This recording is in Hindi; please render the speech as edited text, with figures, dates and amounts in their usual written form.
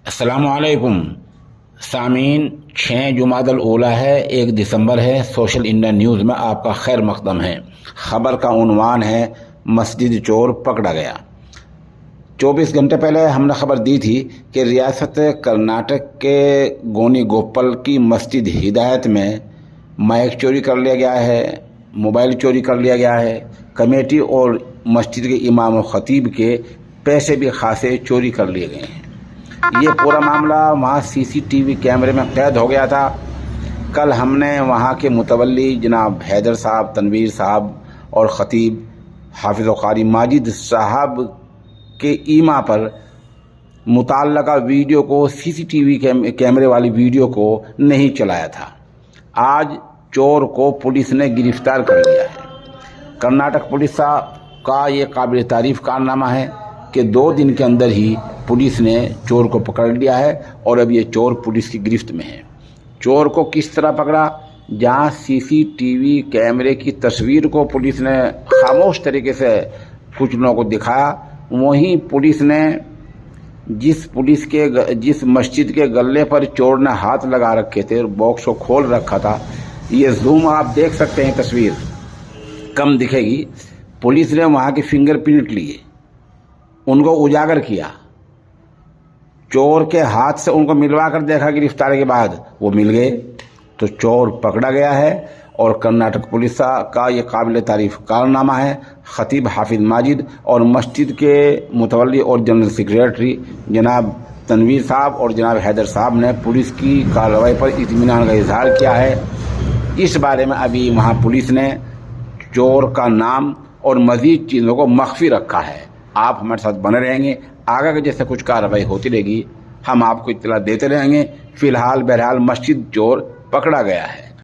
अस्सलामुअलैकुम सामीन। 6 जुमादल ऊला है, 1 दिसंबर है। सोशल इंडिया न्यूज़ में आपका खैर मकदम है। ख़बर का उन्वान है मस्जिद चोर पकड़ा गया। 24 घंटे पहले हमने खबर दी थी कि रियासत कर्नाटक के गोनीगोपल की मस्जिद हिदायत में माइक चोरी कर लिया गया है, मोबाइल चोरी कर लिया गया है। कमेटी और मस्जिद के इमाम और ख़तीब के पैसे भी खासे चोरी कर लिए गए हैं। ये पूरा मामला वहाँ सीसीटीवी कैमरे में कैद हो गया था। कल हमने वहाँ के मुतवल्ली जनाब हैदर साहब, तनवीर साहब और ख़तीब हाफिज़ कारी माजिद साहब के ईमा पर मुताल्लका वीडियो को, सीसीटीवी कैमरे वाली वीडियो को नहीं चलाया था। आज चोर को पुलिस ने गिरफ्तार कर लिया है। कर्नाटक पुलिस का ये काबिल तारीफ़ कारनामा है कि 2 दिन के अंदर ही पुलिस ने चोर को पकड़ लिया है और अब ये चोर पुलिस की गिरफ्त में है। चोर को किस तरह पकड़ा? जहां सीसीटीवी कैमरे की तस्वीर को पुलिस ने खामोश तरीके से कुछ लोगों को दिखाया, वहीं पुलिस ने जिस मस्जिद के गले पर चोर ने हाथ लगा रखे थे और बॉक्स को खोल रखा था, ये जूम आप देख सकते हैं, तस्वीर कम दिखेगी। पुलिस ने वहाँ के फिंगरप्रिंट लिए, उनको उजागर किया, चोर के हाथ से उनको मिलवा कर देखा। गिरफ्तारी के बाद वो मिल गए तो चोर पकड़ा गया है। और कर्नाटक पुलिस का ये काबिल तारीफ़ कारनामा है। ख़तीब हाफिज़ माजिद और मस्जिद के मुतवल्ली और जनरल सेक्रेटरी जनाब तनवीर साहब और जनाब हैदर साहब ने पुलिस की कार्रवाई पर इत्मीनान का इजहार किया है। इस बारे में अभी वहाँ पुलिस ने चोर का नाम और मज़ीद चीज़ों को मख्फी रखा है। आप हमारे साथ बने रहेंगे, आगे के जैसे कुछ कार्रवाई होती रहेगी हम आपको इत्तला देते रहेंगे। फ़िलहाल बहरहाल मस्जिद चोर पकड़ा गया है।